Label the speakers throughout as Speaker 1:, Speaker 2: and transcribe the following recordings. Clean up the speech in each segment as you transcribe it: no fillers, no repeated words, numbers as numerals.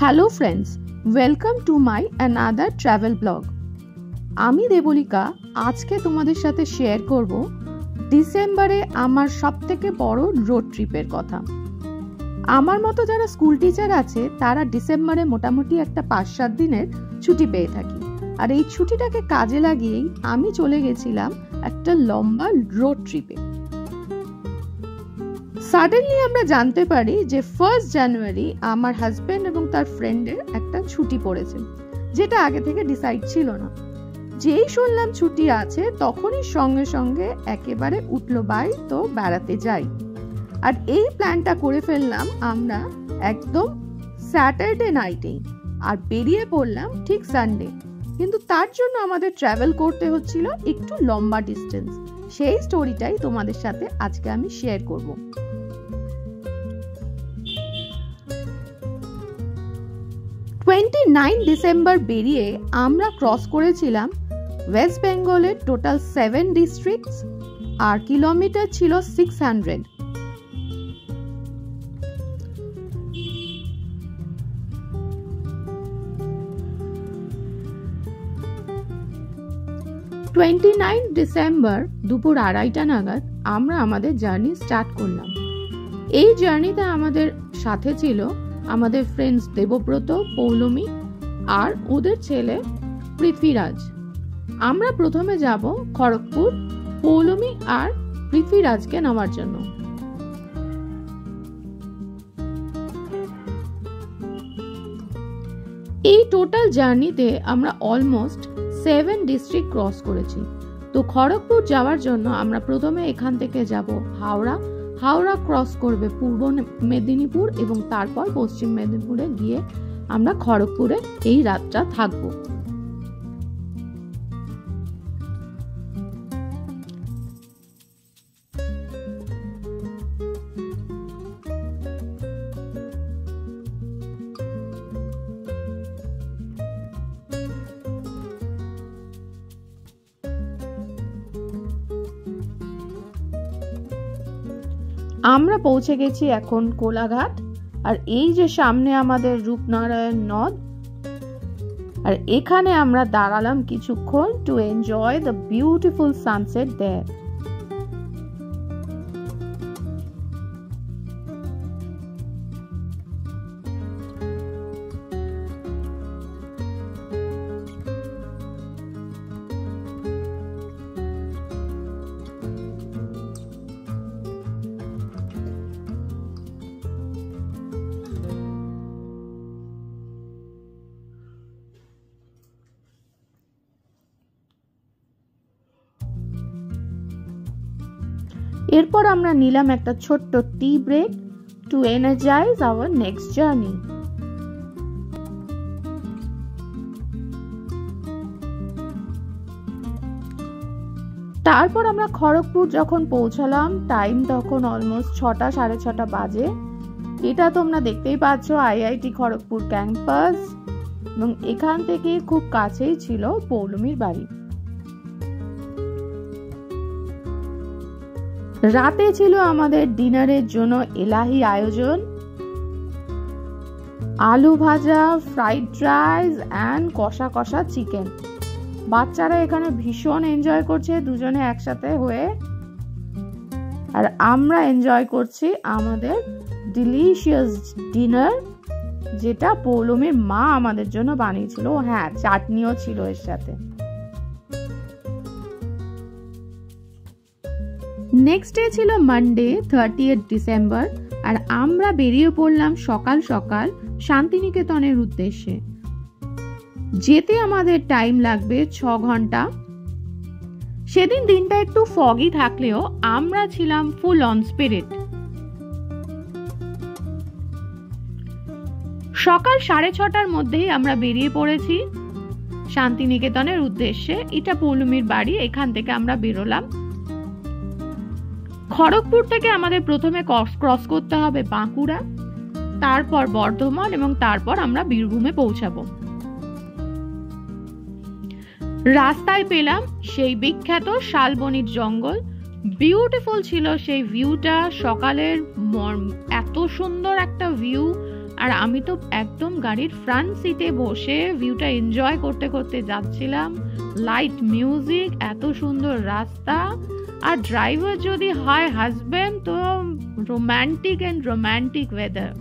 Speaker 1: Hello friends, welcome to my another travel blog. আমি দেবলিকা আজকে তোমাদের সাথে শেয়ার করব ডিসেম্বরে আমার সবথেকে বড় রোড ট্রিপের কথা। আমার মতো যারা স্কুল টিচার আছে তারা ডিসেম্বরে মোটামুটি একটা 5-7 দিনের ছুটি পেয়ে থাকি, আর এই ছুটিটাকে কাজে লাগিয়েই আমি চলে গেছিলাম একটা লম্বা রোড ট্রিপে। সাডেনলি আমরা জানতে পারি যে 1 জানুয়ারি আমার হাজবেন্ড এবং তার ফ্রেন্ডের একটা ছুটি পড়েছে, যেটা আগে থেকে ডিসাইড ছিল না। যেই শুনলাম ছুটি আছে তখনই সঙ্গে সঙ্গে একেবারে উঠলো বাই তো বেড়াতে যাই। আর এই প্ল্যানটা করে ফেললাম আমরা একদম স্যাটারডে নাইটেই, আর বেরিয়ে পড়লাম ঠিক সানডে। কিন্তু তার জন্য আমাদের ট্রাভেল করতে হচ্ছিল একটু লম্বা ডিস্টেন্স। সেই স্টোরিটাই তোমাদের সাথে আজকে আমি শেয়ার করব। 29 ডিসেম্বর বেরিয়ে আমরা ক্রস করেছিলাম ওয়েস্ট বেঙ্গলের টোটাল 7 ডিস্ট্রিক্টস, আর কিলোমিটার ছিল 600। ডিসেম্বর দুপুর 2:30 নাগাদ আমরা আমাদের জার্নি স্টার্ট করলাম। এই জার্নিতে আমাদের সাথে ছিল আমাদের ফ্রেন্ডস দেবব্রত, পৌলমী আর ওদের ছেলে পৃথ্বীরাজ। আমরা প্রথমে যাব খড়গপুর পৌলমী আর পৃথ্বীরাজকে নেওয়ার জন্য। এই টোটাল জার্নিতে আমরা অলমোস্ট 7 ডিস্ট্রিক্ট ক্রস করেছি। তো খড়গপুর যাওয়ার জন্য আমরা প্রথমে এখান থেকে যাব হাওড়া ক্রস করবে পূর্ব মেদিনীপুর এবং তারপর পশ্চিম মেদিনীপুরে গিয়ে আমরা খড়গপুরে এই রাতটা থাকবো। আমরা পৌঁছে গেছি এখন কোলাঘাট, আর এই যে সামনে আমাদের রূপনারায়ণ নদ, আর এখানে আমরা দাঁড়ালাম কিছুক্ষণ to enjoy the beautiful sunset there. এরপর আমরা নিলাম একটা ছোট্ট tea break to energise our next journey. তারপর আমরা খড়গপুর যখন পৌঁছালাম, টাইম তখন অলমোস্ট 6টা 6:30 বাজে। এটা তোমরা দেখতেই পাচ্ছ আইআইটি খড়গপুর ক্যাম্পাস, এবং এখান থেকে খুব কাছেই ছিল পৌলমীর বাড়ি। রাতে ছিল আমাদের ডিনারের জন্য এলাহি আয়োজন, আলু ভাজা, ফ্রাইড রাইস এন্ড কষা কষা চিকেন। বাচ্চারা এখানে ভীষণ এনজয় করছে দুজনে একসাথে হয়ে, আর আমরা এনজয় করছি আমাদের ডিলিশিয়াস ডিনার, যেটা পৌলমীর মা আমাদের জন্য বানিয়েছিল। হ্যাঁ, চাটনিও ছিল এর সাথে। নেক্সট ডে ছিল মানডে 30 ডিসেম্বর, আর আমরা বেরিয়ে পড়লাম সকাল সকাল শান্তিনিকেতনের উদ্দেশ্যে। যেতে আমাদের টাইম লাগবে 6 ঘন্টা। সেদিন দিনটা একটু ফগি থাকলেও আমরা ছিলাম ফুল অন স্পিরিট। সকাল 6:30টার মধ্যেই আমরা বেরিয়ে পড়েছি শান্তিনিকেতনের উদ্দেশ্যে। এটা পৌলমীর বাড়ি, এখান থেকে আমরা বেরোলাম। খড়গপুর থেকে আমাদের প্রথমে ক্রস করতে হবে বাঁকুড়া, তারপর বর্ধমান এবং তারপর আমরা বীরভূমে পৌঁছাবো। রাস্তায় পেলাম সেই বিখ্যাত শালবনির জঙ্গল। বিউটিফুল ছিল সেই ভিউটা, সকালের এত সুন্দর একটা ভিউ, আর আমি তো একদম গাড়ির ফ্রন্ট সিটে বসে ভিউটা এনজয় করতে করতে যাচ্ছিলাম। লাইট মিউজিক, এত সুন্দর রাস্তা, আর ড্রাইভার যদি হয় হাজবেন্ড তো রোমান্টিক এন্ড রোমান্টিক ওয়েদার।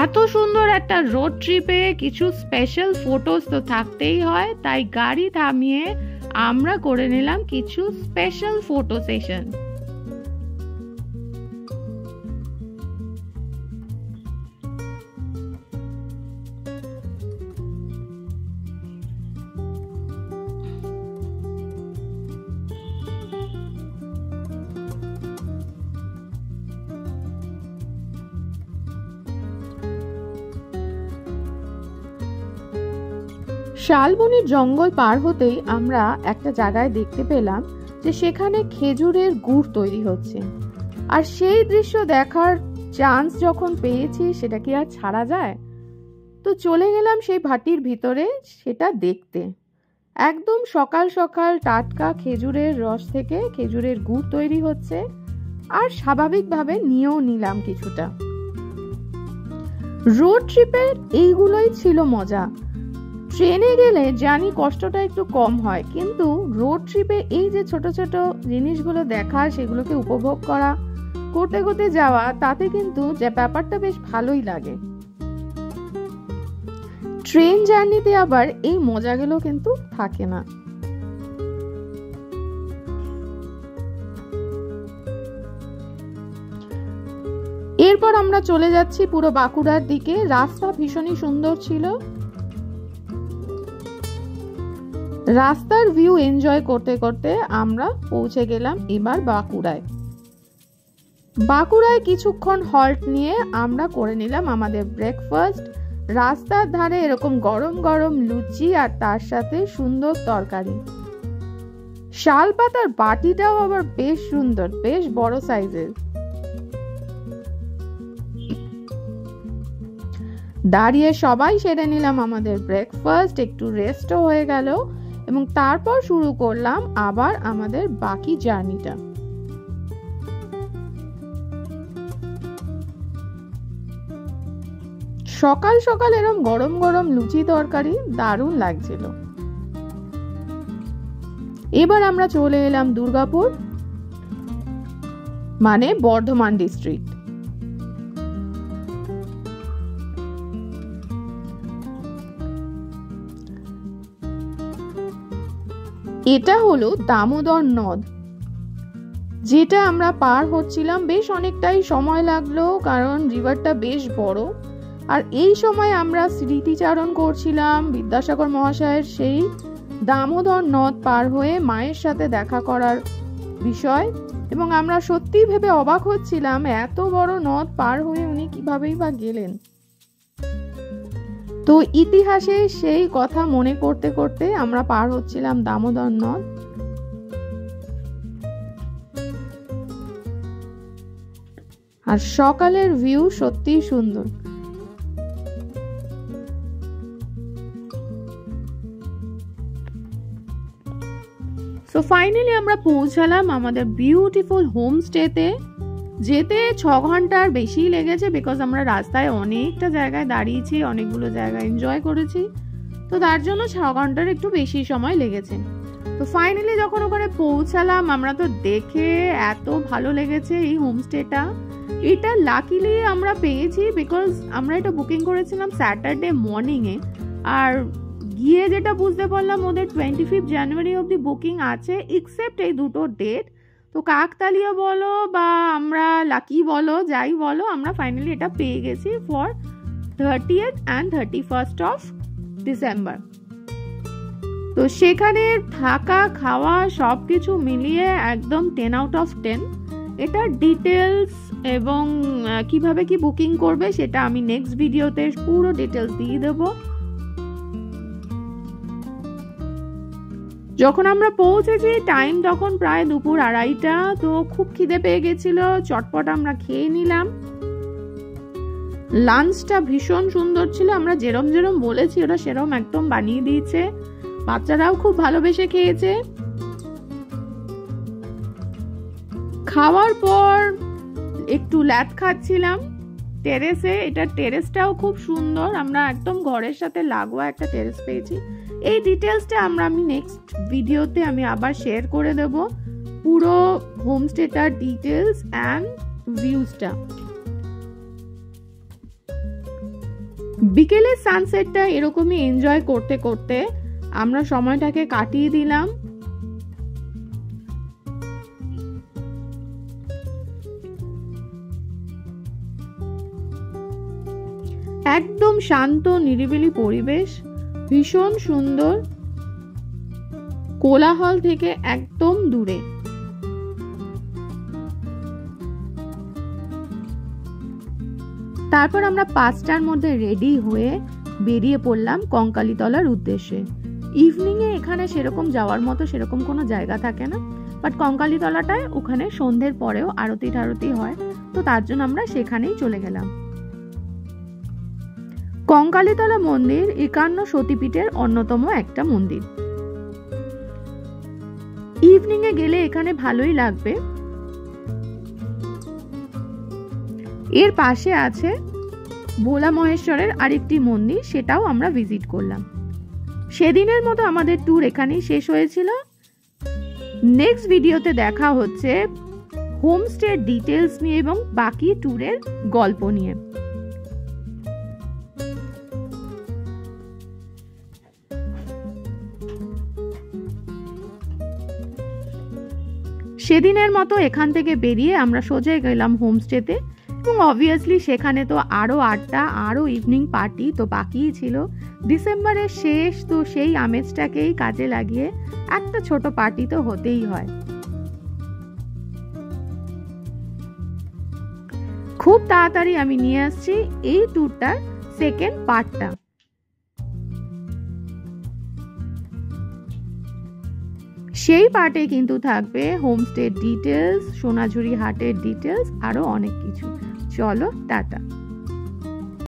Speaker 1: এত সুন্দর একটা রোড ট্রিপে কিছু স্পেশাল ফটোস তো থাকতেই হয়, তাই গাড়ি থামিয়ে আমরা করে নিলাম কিছু স্পেশাল ফটো সেশন। শালবনির জঙ্গল পার হতেই আমরা একটা জায়গায় দেখতে পেলাম যে সেখানে খেজুরের গুড় তৈরি হচ্ছে, আর সেই দৃশ্য দেখার চান্স যখন পেয়েছি সেটা কি আর ছাড়া যায়। তো চলে গেলাম সেই ভাটির ভিতরে সেটা দেখতে। একদম সকাল সকাল টাটকা খেজুরের রস থেকে খেজুরের গুড় তৈরি হচ্ছে, আর স্বাভাবিকভাবে নিয়েও নিলাম কিছুটা। রোড ট্রিপের এইগুলোই ছিল মজা। ট্রেনে গেলে জানি কষ্টটা একটু কম হয়, কিন্তু রোড ট্রিপে এই যে ছোট ছোট জিনিসগুলো দেখা, সেগুলোকে উপভোগ করা, করতে করতে যাওয়া, তাতে কিন্তু যে ব্যাপারটা বেশ ভালোই লাগে। ট্রেন জার্নিতে আবার এই মজাগুলো কিন্তু থাকে না। এরপর আমরা চলে যাচ্ছি পুরো বাঁকুড়ার দিকে। রাস্তা ভীষণই সুন্দর ছিল, রাস্তার ভিউ এনজয় করতে করতে আমরা পৌঁছে গেলাম এবার বাঁকুড়ায়। বাঁকুড়ায় কিছুক্ষণ হল্ট নিয়ে আমরা করে নিলাম আমাদের ব্রেকফাস্ট। রাস্তার ধারে এরকম গরম গরম লুচি আর তার সাথে সুন্দর তরকারি। শাল পাতার বাটিটাও আবার বেশ সুন্দর, বেশ বড় সাইজের। দাঁড়িয়ে সবাই সেরে নিলাম আমাদের ব্রেকফাস্ট, একটু রেস্টও হয়ে গেল, এবং তারপর শুরু করলাম আবার আমাদের বাকি জার্নিটা। সকাল সকাল এরকম গরম গরম লুচি তরকারি দারুণ লাগছিল। এবার আমরা চলে এলাম দুর্গাপুর, মানে বর্ধমান ডিস্ট্রিক্ট। এটা হলো দামোদর নদ, যেটা আমরা পার হচ্ছিলাম। বেশ অনেকটাই সময় লাগলো, কারণ রিভারটা বেশ বড়। আর এই সময় আমরা স্মৃতিচারণ করছিলাম বিদ্যাসাগর মহাশয়ের সেই দামোদর নদ পার হয়ে মায়ের সাথে দেখা করার বিষয়, এবং আমরা সত্যি ভেবে অবাক হচ্ছিলাম এত বড় নদ পার হয়ে উনি কিভাবেই বা গেলেন। তো ইতিহাসে সেই কথা মনে করতে করতে আমরা পার হচ্ছিলাম দামোদর নদ। আর সকালের ভিউ সত্যি সুন্দর। সো ফাইনালি আমরা পৌঁছালাম আমাদের বিউটিফুল হোমস্টেতে। যেতে 6 ঘন্টার বেশি লেগেছে, বিকজ আমরা রাস্তায় অনেকটা জায়গায় দাঁড়িয়েছি, অনেকগুলো জায়গা এনজয় করেছি, তো তার জন্য 6 ঘন্টার একটু বেশি সময় লেগেছে। তো ফাইনালি যখন ওখানে পৌঁছালাম, আমরা তো দেখে এত ভালো লেগেছে এই হোমস্টেটা। এটা লাকিলি আমরা পেয়েছি, বিকজ আমরা এটা বুকিং করেছিলাম স্যাটারডে মর্নিংয়ে, আর গিয়ে যেটা বুঝতে পারলাম ওদের 25 জানুয়ারি অবধি বুকিং আছে, এক্সেপ্ট এই দুটো ডেট। তো কাকতালীয় বলো বা আমরা লাকি বলো, যাই বলো, আমরা ফাইনালি এটা পেয়ে গেছি for 30th and 31st of December. তো সেখানে থাকা খাওয়া সব কিছু মিলিয়ে একদম 10 out of 10। এটা ডিটেলস এবং কিভাবে কি বুকিং করবে সেটা আমি নেক্সট ভিডিওতে পুরো ডিটেলস দিয়ে দেবো। যখন আমরা পৌঁছেছি টাইম তখন প্রায় দুপুর 2:30, তো খুব খিদে পেয়ে গেছিল, চটপট আমরা খেয়ে নিলাম। লাঞ্চটা ভীষণ সুন্দর ছিল, আমরা যেরম যেরম বলেছি ওরা সেরম একদম বানিয়ে দিয়েছে, বাচ্চারাও খুব ভালোবেসে খেয়েছে। খাওয়ার পর একটু ল্যাদ খাচ্ছিলাম টেরেসে। এটা টেরেসটাও খুব সুন্দর, আমরা একদম ঘরের সাথে লাগোয়া একটা টেরেস পেয়েছি। এই ডিটেলসটা আমি নেক্সট ভিডিওতে আমি আবার শেয়ার করে দেব, পুরো হোমস্টেটার ডিটেলস অ্যান্ড ভিউজটা। বিকেলের সানসেটটা এরকমই এনজয় করতে করতে আমরা সময়টাকে কাটিয়ে দিলাম। একদম শান্ত নিরিবিলি পরিবেশ, ভীষণ সুন্দর, কোলাহল থেকে একদম দূরে। তারপর আমরা 5টার মধ্যে রেডি হয়ে বেরিয়ে পড়লাম কঙ্কালীতলার উদ্দেশ্যে। ইভিনিং এ এখানে সেরকম যাওয়ার মতো সেরকম কোনো জায়গা থাকে না, বাট কঙ্কালীতলাটায় ওখানে সন্ধ্যের পরেও আরতি টারতি হয়, তো তার জন্য আমরা সেখানেই চলে গেলাম। কঙ্কালীতলা মন্দির 51 সতীপীঠের অন্যতম একটা মন্দির। ইভিনিং এ গেলে এখানে ভালোই লাগবে। এর পাশে আছে ভোলা মহেশ্বরের আরেকটি মন্দির, সেটাও আমরা ভিজিট করলাম। সেদিনের মতো আমাদের ট্যুর এখানেই শেষ হয়েছিল। নেক্সট ভিডিওতে দেখা হচ্ছে হোমস্টে ডিটেলস নিয়ে এবং বাকি ট্যুরের গল্প নিয়ে। সেদিনের মতো এখান থেকে বেরিয়ে আমরা সোজা গেলাম হোমস্টেতে, এবং অবভিয়াসলি সেখানে তো আরো আড্ডা, আরো ইভিনিং পার্টি তো বাকিই ছিল। ডিসেম্বরের শেষ, তো সেই আমেজটাকেই কাজে লাগিয়ে একটা ছোট পার্টি তো হতেই হয়। খুব তাড়াতাড়ি আমি নিয়ে আসছি এই ট্যুরটার সেকেন্ড পার্টটা। সেই পার্টে কিন্তু থাকবে হোমস্টে ডিটেলস, সোনাঝুরি হাটের ডিটেলস, আরো অনেক কিছু। চলো টাটা।